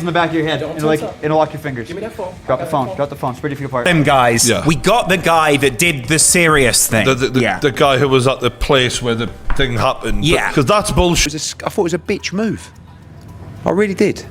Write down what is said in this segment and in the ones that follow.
in the back of your head, interlock your fingers. Give me that phone. Drop the phone, spread your feet apart. Them guys, Yeah. we got the guy that did the serious thing. The guy who was at the place where the thing happened. Yeah. Because that's bullshit. I thought it was a bitch move. I really did.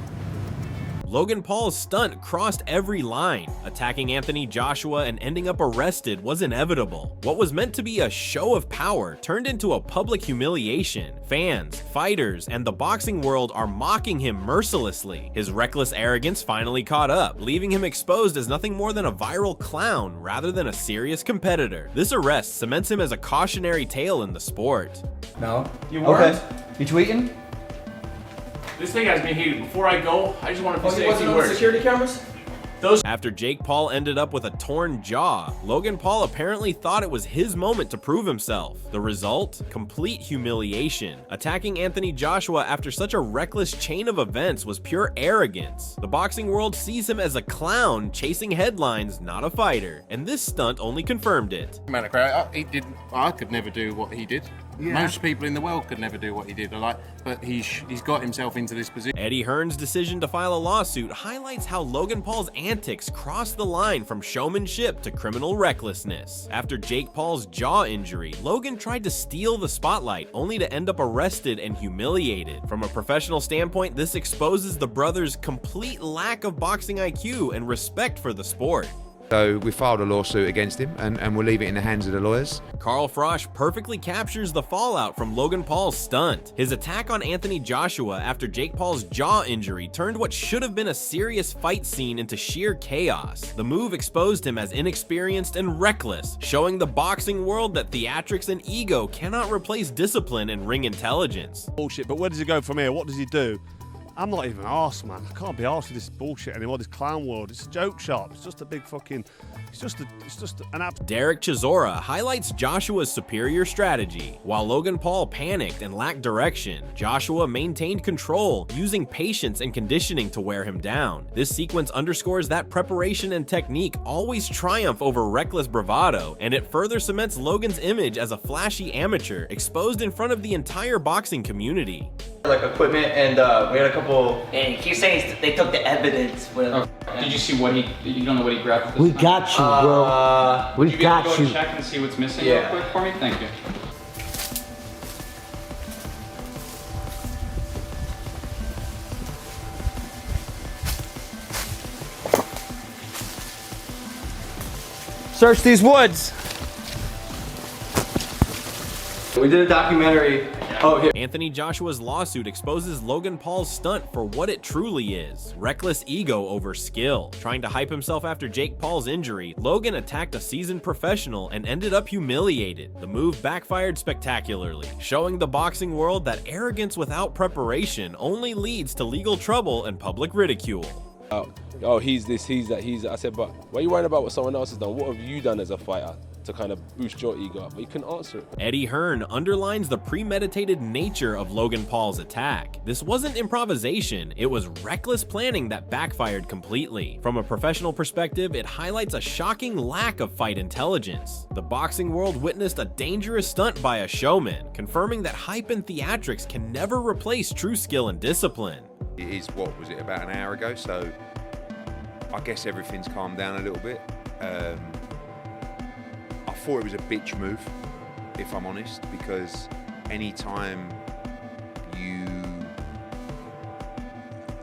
Logan Paul's stunt crossed every line. Attacking Anthony Joshua and ending up arrested was inevitable. What was meant to be a show of power turned into a public humiliation. Fans, fighters, and the boxing world are mocking him mercilessly. His reckless arrogance finally caught up, leaving him exposed as nothing more than a viral clown rather than a serious competitor. This arrest cements him as a cautionary tale in the sport. No, you weren't. Okay. You tweeting? This thing has me heated. Before I go, I just want to say a Wasn't few on the words. security cameras? After Jake Paul ended up with a torn jaw, Logan Paul apparently thought it was his moment to prove himself. The result? Complete humiliation. Attacking Anthony Joshua after such a reckless chain of events was pure arrogance. The boxing world sees him as a clown chasing headlines, not a fighter, and this stunt only confirmed it. Man, I could never do what he did. Most people in the world could never do what he did. But he's got himself into this position. Eddie Hearn's decision to file a lawsuit highlights how Logan Paul's antics crossed the line from showmanship to criminal recklessness. After Jake Paul's jaw injury, Logan tried to steal the spotlight, only to end up arrested and humiliated. From a professional standpoint, this exposes the brothers' complete lack of boxing IQ and respect for the sport. So we filed a lawsuit against him, and we'll leave it in the hands of the lawyers. Carl Frosch perfectly captures the fallout from Logan Paul's stunt. His attack on Anthony Joshua after Jake Paul's jaw injury turned what should have been a serious fight scene into sheer chaos. The move exposed him as inexperienced and reckless, showing the boxing world that theatrics and ego cannot replace discipline and ring intelligence. Bullshit, but where does he go from here? What does he do? I'm not even arsed, man. I can't be arsed with this bullshit anymore, this clown world. It's a joke shop. It's just a big fucking... It's just an app. Derek Chisora highlights Joshua's superior strategy. While Logan Paul panicked and lacked direction, Joshua maintained control, using patience and conditioning to wear him down. This sequence underscores that preparation and technique always triumph over reckless bravado, and it further cements Logan's image as a flashy amateur, exposed in front of the entire boxing community. Like equipment, and we had a couple. And he keeps saying they took the evidence. Did you see what you don't know what he grabbed? We got you, bro. We got Go you. check and see what's missing Yeah. real quick for me? Thank you. Search these woods. We did a documentary. Oh, here. Anthony Joshua's lawsuit exposes Logan Paul's stunt for what it truly is: reckless ego over skill. Trying to hype himself after Jake Paul's injury, Logan attacked a seasoned professional and ended up humiliated. The move backfired spectacularly, showing the boxing world that arrogance without preparation only leads to legal trouble and public ridicule. Oh, he's this, he's that, he's that. I said, but why are you worrying about what someone else has done? What have you done as a fighter to kind of boost your ego up? But you couldn't answer it. Eddie Hearn underlines the premeditated nature of Logan Paul's attack. This wasn't improvisation, it was reckless planning that backfired completely. From a professional perspective, it highlights a shocking lack of fight intelligence. The boxing world witnessed a dangerous stunt by a showman, confirming that hype and theatrics can never replace true skill and discipline. It is, what was it, about an hour ago, so I guess everything's calmed down a little bit. I thought it was a bitch move, if I'm honest, because anytime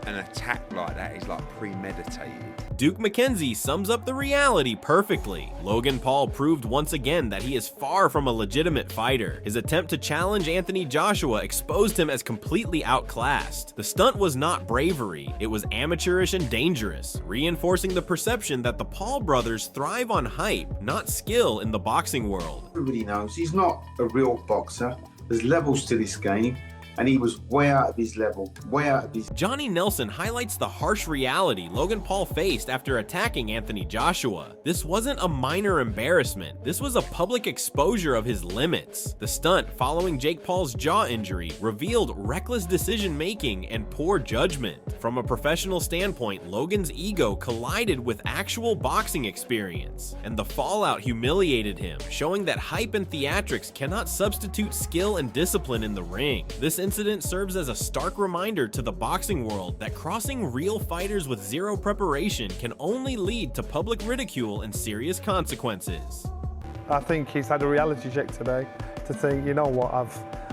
an attack like that is like premeditated. Duke McKenzie sums up the reality perfectly. Logan Paul proved once again that he is far from a legitimate fighter. His attempt to challenge Anthony Joshua exposed him as completely outclassed. The stunt was not bravery, it was amateurish and dangerous, reinforcing the perception that the Paul brothers thrive on hype, not skill in the boxing world. Everybody knows he's not a real boxer. There's levels to this game, and he was way out of his level, way out of his... Johnny Nelson highlights the harsh reality Logan Paul faced after attacking Anthony Joshua. This wasn't a minor embarrassment, this was a public exposure of his limits. The stunt following Jake Paul's jaw injury revealed reckless decision-making and poor judgment. From a professional standpoint, Logan's ego collided with actual boxing experience, and the fallout humiliated him, showing that hype and theatrics cannot substitute skill and discipline in the ring. This incident serves as a stark reminder to the boxing world that crossing real fighters with zero preparation can only lead to public ridicule and serious consequences. I think he's had a reality check today to think, you know what,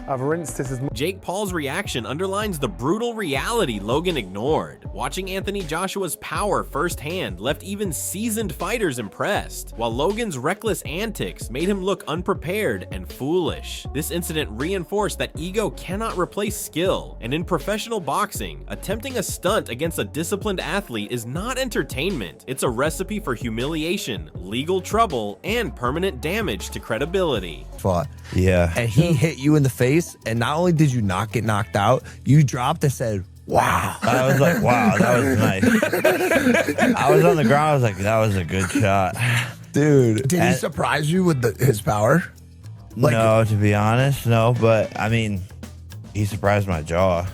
I've rinsed this as much. Jake Paul's reaction underlines the brutal reality Logan ignored. Watching Anthony Joshua's power firsthand left even seasoned fighters impressed, while Logan's reckless antics made him look unprepared and foolish. This incident reinforced that ego cannot replace skill, and in professional boxing, attempting a stunt against a disciplined athlete is not entertainment. It's a recipe for humiliation, legal trouble, and permanent damage to credibility. Fought. Yeah. And he hit you in the face, and not only did you not get knocked out, you dropped and said, wow. I was like, wow, that was nice. I was on the ground, I was like, that was a good shot. Dude. Did he surprise you with his power? No, to be honest, no, but I mean, he surprised my jaw.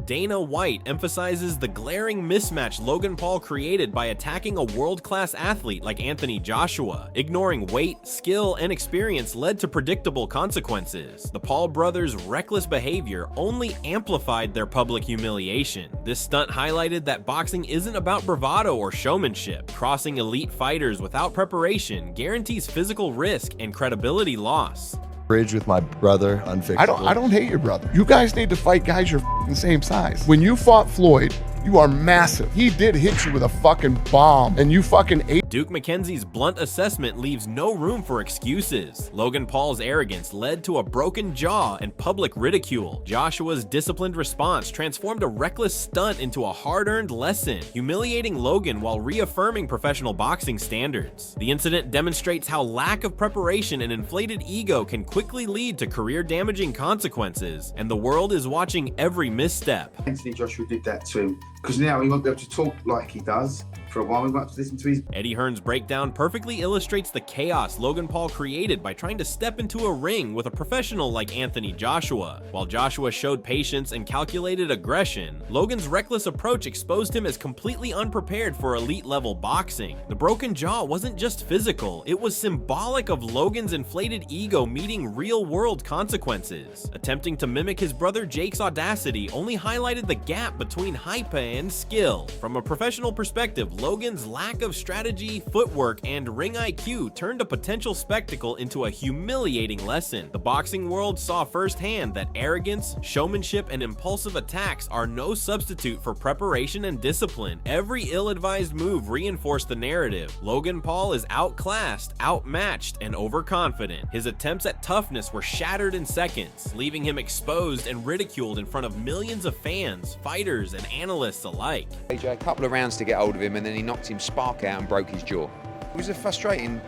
Dana White emphasizes the glaring mismatch Logan Paul created by attacking a world-class athlete like Anthony Joshua. Ignoring weight, skill, and experience led to predictable consequences. The Paul brothers' reckless behavior only amplified their public humiliation. This stunt highlighted that boxing isn't about bravado or showmanship. Crossing elite fighters without preparation guarantees physical risk and credibility loss. Bridge with my brother, unfixable. I don't hate your brother. You guys need to fight guys your the same size. When you fought Floyd, you are massive. He did hit you with a fucking bomb, and you fucking ate. Duke McKenzie's blunt assessment leaves no room for excuses. Logan Paul's arrogance led to a broken jaw and public ridicule. Joshua's disciplined response transformed a reckless stunt into a hard-earned lesson, humiliating Logan while reaffirming professional boxing standards. The incident demonstrates how lack of preparation and inflated ego can quickly lead to career-damaging consequences, and the world is watching every misstep. Anthony Joshua did that to him, because now he won't be able to talk like he does. For a while, we won't have to listen to his... Eddie Hearn's breakdown perfectly illustrates the chaos Logan Paul created by trying to step into a ring with a professional like Anthony Joshua. While Joshua showed patience and calculated aggression, Logan's reckless approach exposed him as completely unprepared for elite-level boxing. The broken jaw wasn't just physical, it was symbolic of Logan's inflated ego meeting real-world consequences. Attempting to mimic his brother Jake's audacity only highlighted the gap between hype and skill. From a professional perspective, Logan's lack of strategy, footwork, and ring IQ turned a potential spectacle into a humiliating lesson. The boxing world saw firsthand that arrogance, showmanship, and impulsive attacks are no substitute for preparation and discipline. Every ill-advised move reinforced the narrative. Logan Paul is outclassed, outmatched, and overconfident. His attempts at toughness were shattered in seconds, leaving him exposed and ridiculed in front of millions of fans, fighters, and analysts alike. AJ, a couple of rounds to get hold of him, and then he knocked him spark out and broke his jaw. It was a frustrating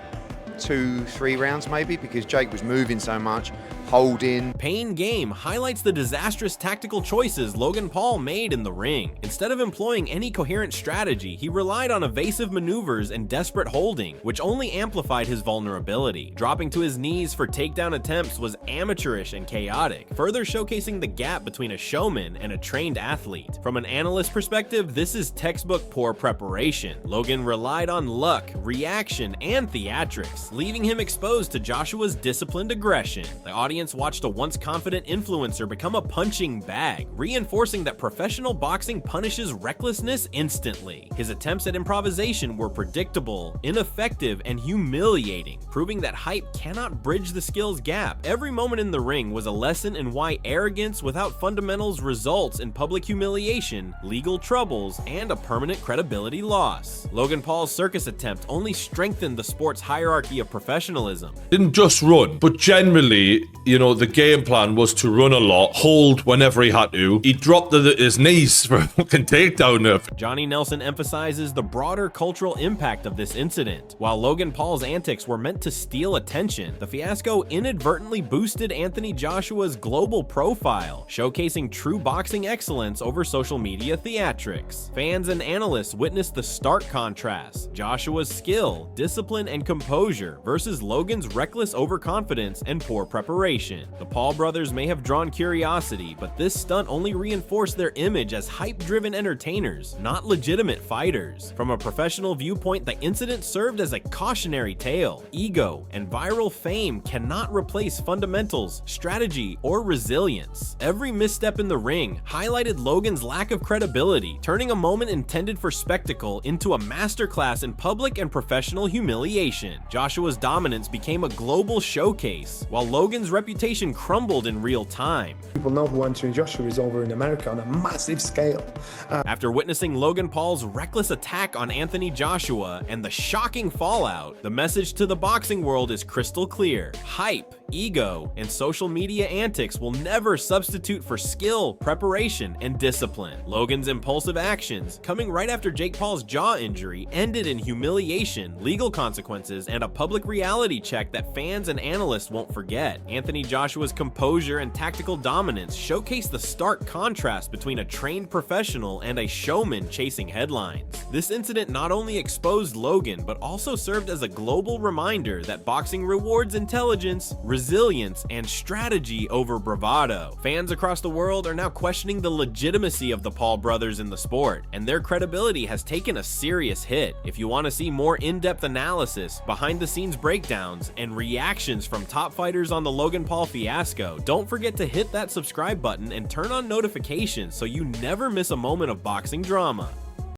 2-3 rounds maybe, because Jake was moving so much, holding. Pain Game highlights the disastrous tactical choices Logan Paul made in the ring. Instead of employing any coherent strategy, he relied on evasive maneuvers and desperate holding, which only amplified his vulnerability. Dropping to his knees for takedown attempts was amateurish and chaotic, further showcasing the gap between a showman and a trained athlete. From an analyst perspective, this is textbook poor preparation. Logan relied on luck, reaction, and theatrics, leaving him exposed to Joshua's disciplined aggression. The audience watched a once confident influencer become a punching bag, reinforcing that professional boxing punishes recklessness instantly. His attempts at improvisation were predictable, ineffective, and humiliating, proving that hype cannot bridge the skills gap. Every moment in the ring was a lesson in why arrogance without fundamentals results in public humiliation, legal troubles, and a permanent credibility loss. Logan Paul's circus attempt only strengthened the sport's hierarchy of professionalism. Didn't just run, but generally, you know, the game plan was to run a lot, hold whenever he had to. He dropped his knees for a fucking takedown there. Johnny Nelson emphasizes the broader cultural impact of this incident. While Logan Paul's antics were meant to steal attention, the fiasco inadvertently boosted Anthony Joshua's global profile, showcasing true boxing excellence over social media theatrics. Fans and analysts witnessed the stark contrast: Joshua's skill, discipline, and composure versus Logan's reckless overconfidence and poor preparation. humiliation. The Paul brothers may have drawn curiosity, but this stunt only reinforced their image as hype-driven entertainers, not legitimate fighters. From a professional viewpoint, the incident served as a cautionary tale. Ego and viral fame cannot replace fundamentals, strategy, or resilience. Every misstep in the ring highlighted Logan's lack of credibility, turning a moment intended for spectacle into a masterclass in public and professional humiliation. Joshua's dominance became a global showcase, while Logan's reputation crumbled in real time. People know who Anthony Joshua is over in America on a massive scale. After witnessing Logan Paul's reckless attack on Anthony Joshua and the shocking fallout, the message to the boxing world is crystal clear. Hype, ego, and social media antics will never substitute for skill, preparation, and discipline. Logan's impulsive actions, coming right after Jake Paul's jaw injury, ended in humiliation, legal consequences, and a public reality check that fans and analysts won't forget. Anthony Joshua's composure and tactical dominance showcased the stark contrast between a trained professional and a showman chasing headlines. This incident not only exposed Logan, but also served as a global reminder that boxing rewards intelligence, resilience, and strategy over bravado. Fans across the world are now questioning the legitimacy of the Paul brothers in the sport, and their credibility has taken a serious hit. If you want to see more in-depth analysis, behind-the-scenes breakdowns, and reactions from top fighters on the Logan Paul fiasco, don't forget to hit that subscribe button and turn on notifications so you never miss a moment of boxing drama.